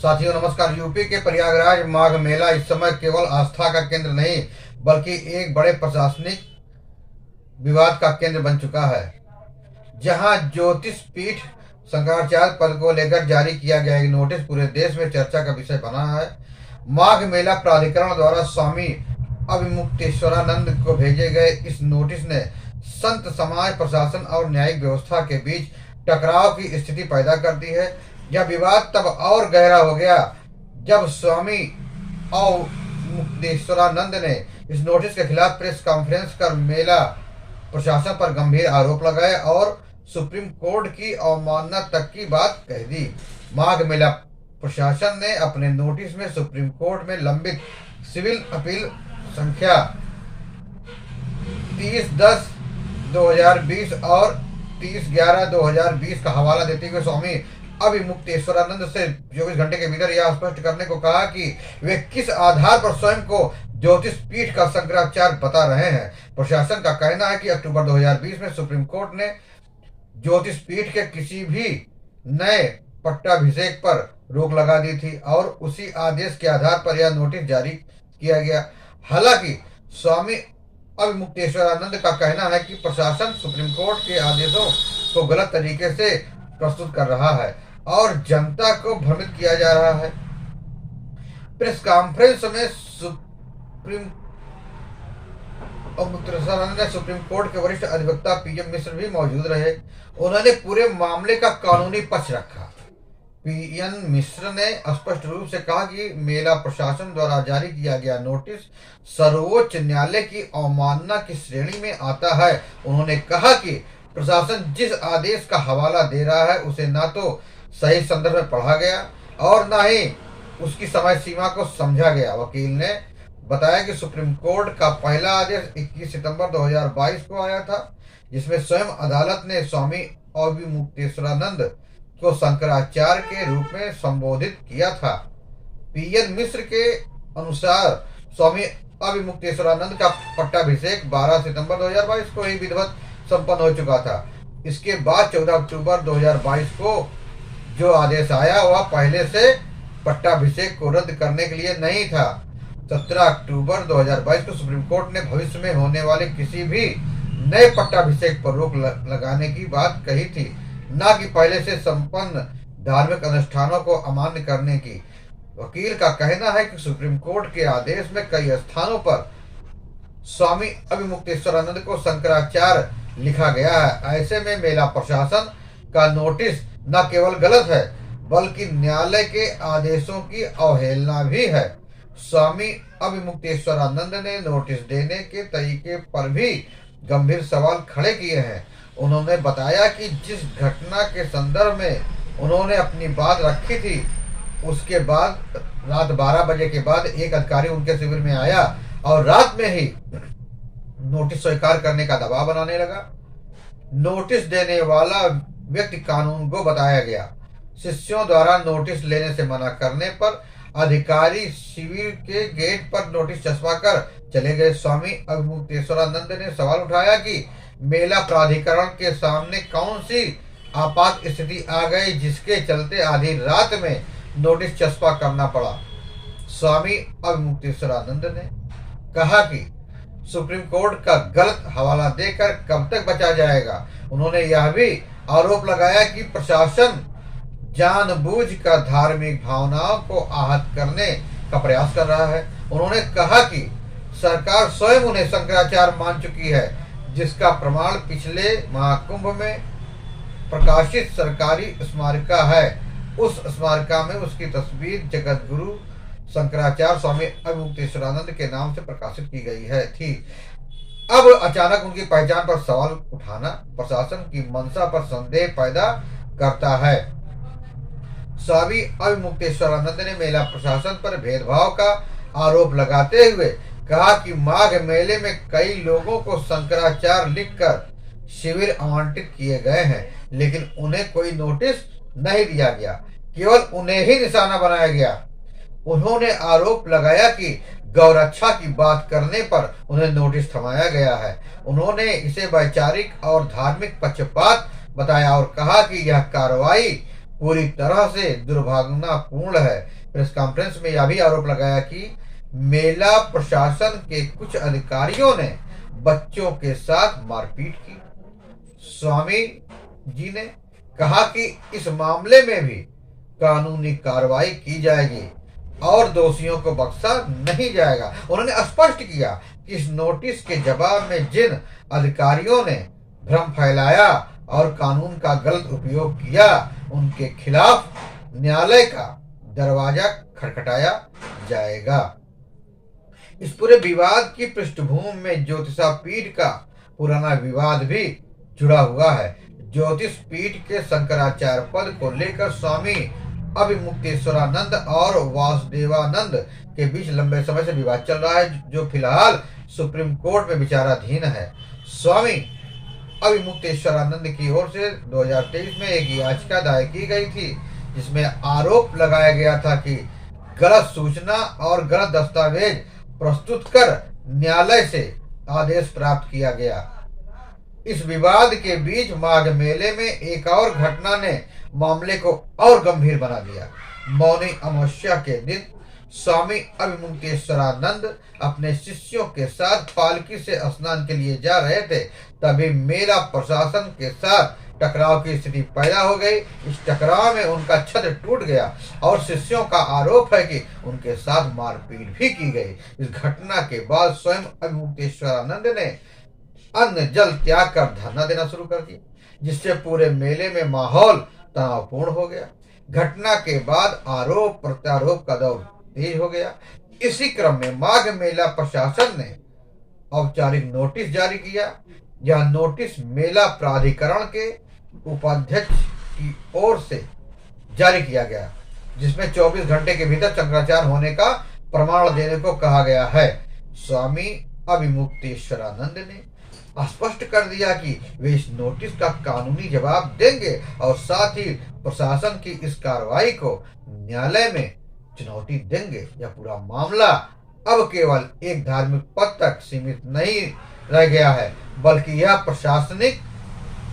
साथियों नमस्कार। यूपी के प्रयागराज माघ मेला इस समय केवल आस्था का केंद्र नहीं बल्कि एक बड़े प्रशासनिक विवाद का केंद्र बन चुका है। जहां ज्योतिष पीठ शंकराचार्य पद को लेकर जारी किया गया एक नोटिस पूरे देश में चर्चा का विषय बना है। माघ मेला प्राधिकरण द्वारा स्वामी अभिमुक्तेश्वरानंद को भेजे गए इस नोटिस ने संत समाज, प्रशासन और न्यायिक व्यवस्था के बीच टकराव की स्थिति पैदा कर दी है। यह विवाद तब और गहरा हो गया जब स्वामी अवमुक्तेश्वरानंद ने इस नोटिस के खिलाफ प्रेस कॉन्फ्रेंस कर मेला प्रशासन पर गंभीर आरोप लगाए और सुप्रीम कोर्ट की अवमानना तक की बात कह दी। माघ मेला प्रशासन ने अपने नोटिस में सुप्रीम कोर्ट में लंबित सिविल अपील संख्या 30/10/2020 और 30/11/2020 का हवाला देते हुए स्वामी अभिमुक्तेश्वरानंद से 24 घंटे के भीतर यह स्पष्ट करने को कहा कि वे किस आधार पर स्वयं को ज्योतिष पीठ का शंकराचार्य बता रहे हैं। प्रशासन का कहना है कि अक्टूबर 2020 में सुप्रीम कोर्ट ने ज्योतिष पीठ के किसी भी नए पट्टाभिषेक पर रोक लगा दी थी और उसी आदेश के आधार पर यह नोटिस जारी किया गया। हालांकि स्वामी अभिमुक्तेश्वरानंद का कहना है कि प्रशासन सुप्रीम कोर्ट के आदेशों को गलत तरीके से प्रस्तुत कर रहा है और जनता को भ्रमित किया जा रहा है। प्रेस कॉन्फ्रेंस में सुप्रीम कोर्ट के वरिष्ठ अधिवक्ता पीएम मिश्र भी मौजूद रहे। उन्होंने पूरे मामले का कानूनी पक्ष रखा। पीएम मिश्र ने स्पष्ट रूप से कहा कि मेला प्रशासन द्वारा जारी किया गया नोटिस सर्वोच्च न्यायालय की अवमानना की श्रेणी में आता है। उन्होंने कहा कि प्रशासन जिस आदेश का हवाला दे रहा है उसे ना तो सही संदर्भ में पढ़ा गया और ना ही उसकी समय सीमा को समझा गया। वकील ने बताया कि सुप्रीम कोर्ट का पहला आदेश 21 सितंबर 2022 को आया था, जिसमें स्वयं अदालत ने स्वामी अभिमुक्तेश्वरानंद को शंकराचार्य के रूप में संबोधित किया था। पीएन मिश्र के अनुसार स्वामी अभिमुक्तेश्वरानंद का पट्टाभिषेक 12 सितंबर 2022 को ही विधिवत संपन्न हो चुका था। इसके बाद 14 अक्टूबर 2022 को जो आदेश आया वह पहले से पट्टाभिषेक को रद्द करने के लिए नहीं था। 17 अक्टूबर 2022 को सुप्रीम कोर्ट ने भविष्य में होने वाले किसी भी नए पट्टाभिषेक पर रोक लगाने की बात कही थी, न कि पहले से संपन्न धार्मिक अनुष्ठानों को अमान्य करने की। वकील का कहना है कि सुप्रीम कोर्ट के आदेश में कई स्थानों पर स्वामी अभिमुक्तेश्वरानंद को शंकराचार्य लिखा गया है। ऐसे में मेला प्रशासन का नोटिस न केवल गलत है बल्कि न्यायालय के आदेशों की अवहेलना भी है। स्वामी अभिमुक्तेश्वरानंद ने नोटिस देने के तरीके पर भी गंभीर सवाल खड़े किए हैं। उन्होंने बताया कि जिस घटना के संदर्भ में उन्होंने अपनी बात रखी थी उसके बाद रात 12 बजे के बाद एक अधिकारी उनके शिविर में आया और रात में ही नोटिस स्वीकार करने का दबाव बनाने लगा। नोटिस देने वाला व्यक्ति कानून को बताया गया। शिष्यों द्वारा नोटिस लेने से मना करने पर अधिकारी शिविर के गेट पर नोटिस चस्पा कर चले गए। स्वामी अभिमुक्तेश्वरानंद ने सवाल उठाया कि मेला प्राधिकरण के सामने कौन सी आपात स्थिति आ गई जिसके चलते आधी रात में नोटिस चस्पा करना पड़ा। स्वामी अभिमुक्तेश्वरानंद ने कहा कि सुप्रीम कोर्ट का गलत हवाला देकर कब तक बचा जाएगा। उन्होंने यह भी आरोप लगाया कि प्रशासन जानबूझकर धार्मिक भावनाओं को आहत करने का प्रयास कर रहा है। उन्होंने कहा कि सरकार स्वयं उन्हें शंकराचार्य मान चुकी है, जिसका प्रमाण पिछले महाकुंभ में प्रकाशित सरकारी स्मारिका है। उस स्मारिका में उसकी तस्वीर जगत गुरु शंकराचार्य स्वामी अभिमुक्तेश्वरानंद के नाम से प्रकाशित की गई थी। अब अचानक उनकी पहचान पर सवाल उठाना प्रशासन की मंशा पर संदेह पैदा करता है। स्वामी अभिमुक्तेश्वरानंद ने मेला प्रशासन पर भेदभाव का आरोप लगाते हुए कहा कि माघ मेले में कई लोगों को शंकराचार्य लिखकर शिविर आवंटित किए गए हैं, लेकिन उन्हें कोई नोटिस नहीं दिया गया, केवल उन्हें ही निशाना बनाया गया। उन्होंने आरोप लगाया कि गौरक्षा की बात करने पर उन्हें नोटिस थमाया गया है। उन्होंने इसे वैचारिक और धार्मिक पक्षपात बताया और कहा कि यह कार्रवाई पूरी तरह से दुर्भावनापूर्ण है। प्रेस कॉन्फ्रेंस में यह भी आरोप लगाया कि मेला प्रशासन के कुछ अधिकारियों ने बच्चों के साथ मारपीट की। स्वामी जी ने कहा कि इस मामले में भी कानूनी कार्रवाई की जाएगी और दोषियों को बख्शा नहीं जाएगा। उन्होंने स्पष्ट किया कि इस नोटिस के जवाब में जिन अधिकारियों ने भ्रम फैलाया और कानून का गलत उपयोग किया, उनके खिलाफ न्यायालय का दरवाजा खटखटाया जाएगा। इस पूरे विवाद की पृष्ठभूमि में ज्योतिषा पीठ का पुराना विवाद भी जुड़ा हुआ है। ज्योतिष पीठ के शंकराचार्य पद को लेकर स्वामी अभिमुक्तेश्वरानंद और वासुदेवानंद के बीच लंबे समय से विवाद चल रहा है, जो फिलहाल सुप्रीम कोर्ट में विचाराधीन है। स्वामी अभिमुक्तेश्वरानंद की ओर से 2023 में एक याचिका दायर की गई थी, जिसमें आरोप लगाया गया था कि गलत सूचना और गलत दस्तावेज प्रस्तुत कर न्यायालय से आदेश प्राप्त किया गया। इस विवाद के बीच माघ मेले में एक और घटना ने मामले को और गंभीर बना दिया। मौनी अमावस्या के दिन स्वामी अभिमुक्तेश्वरानंद अपने शिष्यों के साथ पालकी से स्नान के लिए जा रहे थे, तभी मेला प्रशासन के साथ टकराव की स्थिति पैदा हो गई। इस टकराव में उनका छत्र टूट गया और शिष्यों का आरोप है कि उनके साथ मारपीट भी की गई। इस घटना के बाद स्वयं अभिमुक्तेश्वरानंद ने अन्न जल त्याग कर धरना देना शुरू कर दिया, जिससे पूरे मेले में माहौल तनावपूर्ण हो गया। घटना के बाद आरोप प्रत्यारोप का दौर तेज हो गया। इसी क्रम में माघ मेला प्रशासन ने औपचारिक नोटिस जारी किया। यह नोटिस मेला प्राधिकरण के उपाध्यक्ष की ओर से जारी किया गया, जिसमें 24 घंटे के भीतर शंकराचार्य होने का प्रमाण देने को कहा गया है। स्वामी अभिमुक्तेश्वरानंद ने स्पष्ट कर दिया कि वे इस नोटिस का कानूनी जवाब देंगे और साथ ही प्रशासन की इस कार्रवाई को न्यायालय में चुनौती देंगे। यह पूरा मामला अब केवल एक धार्मिक पद तक सीमित नहीं रह गया है, बल्कि यह प्रशासनिक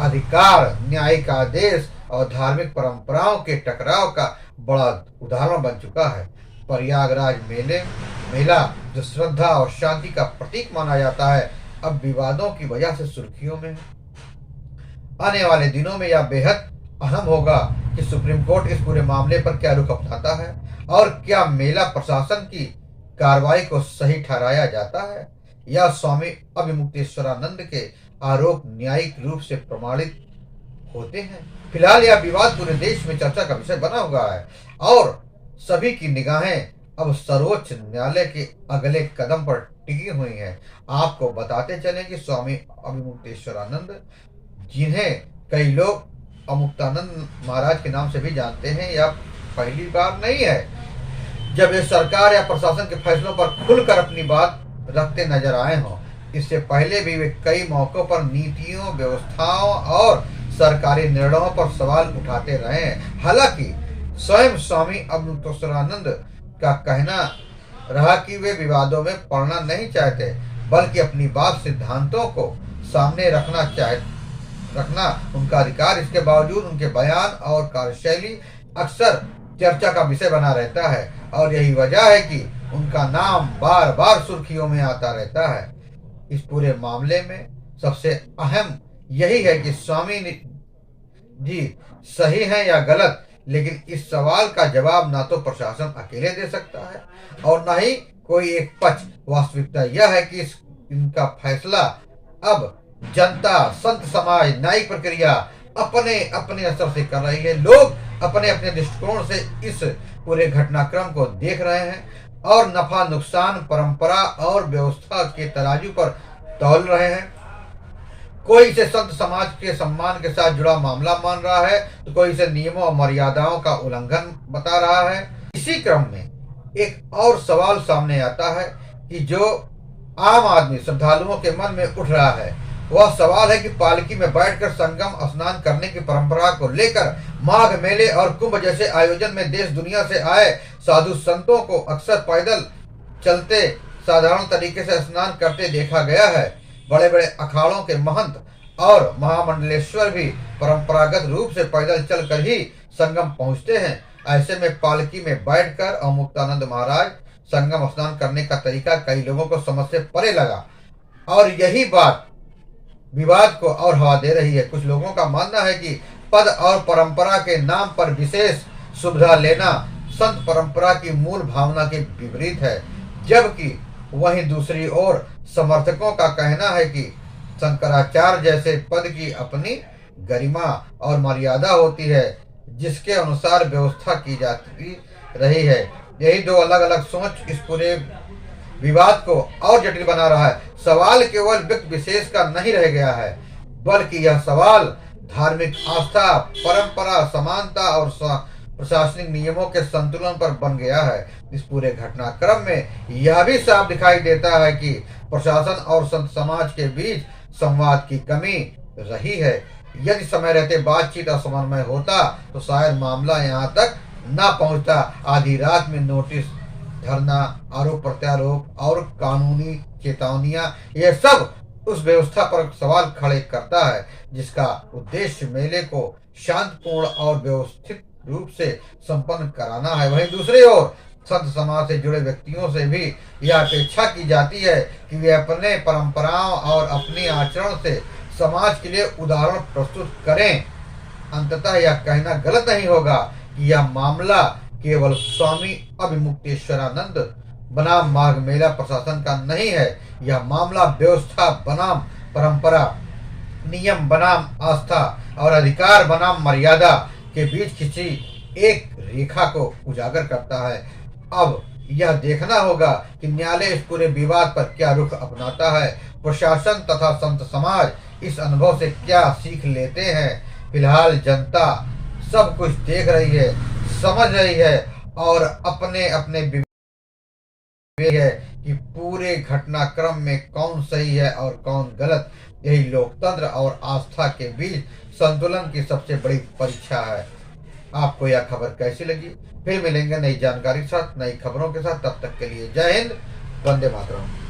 अधिकार, न्यायिक आदेश और धार्मिक परंपराओं के टकराव का बड़ा उदाहरण बन चुका है। प्रयागराज मेला जो श्रद्धा और शांति का प्रतीक माना जाता है, अब विवादों की वजह से सुर्खियों में है। आने वाले दिनों में यह बेहद अहम होगा कि सुप्रीम कोर्ट इस पूरे मामले पर क्या रुख अपनाता है और क्या मेला प्रशासन की कार्रवाई को सही ठहराया जाता है या स्वामी अभिमुक्तेश्वरानंद के आरोप न्यायिक रूप से प्रमाणित होते हैं। फिलहाल यह विवाद पूरे देश में चर्चा का विषय बना हुआ है और सभी की निगाहें अब सर्वोच्च न्यायालय के अगले कदम पर टिकी हुई हैं। आपको बताते चलें कि स्वामी अभिमुक्तेश्वरानंद, जिन्हें कई लोग अमुक्तानंद महाराज के नाम से भी जानते हैं, यह पहली बार नहीं है जब ये सरकार या प्रशासन के फैसलों पर खुलकर अपनी बात रखते नजर आए हों। इससे पहले भी वे कई मौकों पर नीतियों, व्यवस्थाओं और सरकारी निर्णयों पर सवाल उठाते रहे हैं। हालांकि स्वयं स्वामी अभिमुक्तेश्वरानंद का कहना रहा कि वे विवादों में पड़ना नहीं चाहते, बल्कि अपनी बात सिद्धांतों को सामने रखना उनका अधिकार। इसके बावजूद उनके बयान और कार्यशैली अक्सर चर्चा का विषय बना रहता है और यही वजह है कि उनका नाम बार बार सुर्खियों में आता रहता है। इस पूरे मामले में सबसे अहम यही है कि स्वामी जी सही है या गलत, लेकिन इस सवाल का जवाब ना तो प्रशासन अकेले दे सकता है और ना ही कोई एक पक्ष। वास्तविकता यह है कि इनका फैसला अब जनता, संत समाज, न्यायिक प्रक्रिया अपने अपने असर से कर रही है। लोग अपने अपने दृष्टिकोण से इस पूरे घटनाक्रम को देख रहे हैं और नफा नुकसान, परंपरा और व्यवस्था के तराजू पर तौल रहे हैं। कोई इसे संत समाज के सम्मान के साथ जुड़ा मामला मान रहा है, तो कोई इसे नियमों और मर्यादाओं का उल्लंघन बता रहा है। इसी क्रम में एक और सवाल सामने आता है कि जो आम आदमी, श्रद्धालुओं के मन में उठ रहा है, वह सवाल है कि पालकी में बैठकर संगम स्नान करने की परंपरा को लेकर माघ मेले और कुंभ जैसे आयोजन में देश दुनिया से आए साधु संतों को अक्सर पैदल चलते साधारण तरीके से स्नान करते देखा गया है। बड़े बड़े अखाड़ों के महंत और महामंडलेश्वर भी परंपरागत रूप से पैदल चलकर ही संगम पहुंचते हैं। ऐसे में पालकी में बैठकर अवमुक्तानंद महाराज संगम स्नान करने का तरीका कई लोगों को समझ से परे लगा और यही बात विवाद को और हवा दे रही है। कुछ लोगों का मानना है कि पद और परंपरा के नाम पर विशेष सुविधा लेना संत परंपरा की मूल भावना के विपरीत है, जबकि वहीं दूसरी ओर समर्थकों का कहना है कि शंकराचार्य जैसे पद की अपनी गरिमा और मर्यादा होती है, जिसके अनुसार व्यवस्था की जाती रही है। यही दो अलग अलग सोच इस पूरे विवाद को और जटिल बना रहा है। सवाल केवल व्यक्ति विशेष का नहीं रह गया है, बल्कि यह सवाल धार्मिक आस्था, परंपरा, समानता और प्रशासनिक नियमों के संतुलन पर बन गया है। इस पूरे घटनाक्रम में यह भी साफ दिखाई देता है कि प्रशासन और संत समाज के बीच संवाद की कमी रही है। यदि समय रहते बातचीत और समन्वय होता तो शायद मामला यहाँ तक न पहुँचता। आधी रात में नोटिस, धरना, आरोप प्रत्यारोप और कानूनी चेतावनियां, यह सब उस व्यवस्था पर सवाल खड़े करता है जिसका उद्देश्य मेले को शांतिपूर्ण और व्यवस्थित रूप से संपन्न कराना है। वहीं दूसरी ओर संत समाज से जुड़े व्यक्तियों से भी यह अपेक्षा की जाती है कि वे अपने परंपराओं और अपनी आचरण से समाज के लिए उदाहरण प्रस्तुत करें। अंततः यह कहना गलत नहीं होगा कि यह मामला केवल स्वामी अभिमुक्तेश्वरानंद बनाम माघ मेला प्रशासन का नहीं है। यह मामला व्यवस्था बनाम परंपरा, नियम बनाम आस्था और अधिकार बनाम मर्यादा के बीच किसी एक रेखा को उजागर करता है। अब यह देखना होगा कि न्यायालय इस पूरे विवाद पर क्या रुख अपनाता है। प्रशासन तथा संत समाज इस अनुभव से क्या सीख लेते हैं। फिलहाल जनता सब कुछ देख रही है, समझ रही है और अपने अपने है कि पूरे घटनाक्रम में कौन सही है और कौन गलत। यही लोकतंत्र और आस्था के बीच संतुलन की सबसे बड़ी परीक्षा है। आपको यह खबर कैसी लगी? फिर मिलेंगे नई जानकारी के साथ, नई खबरों के साथ। तब तक के लिए जय हिंद, वंदे मातरम।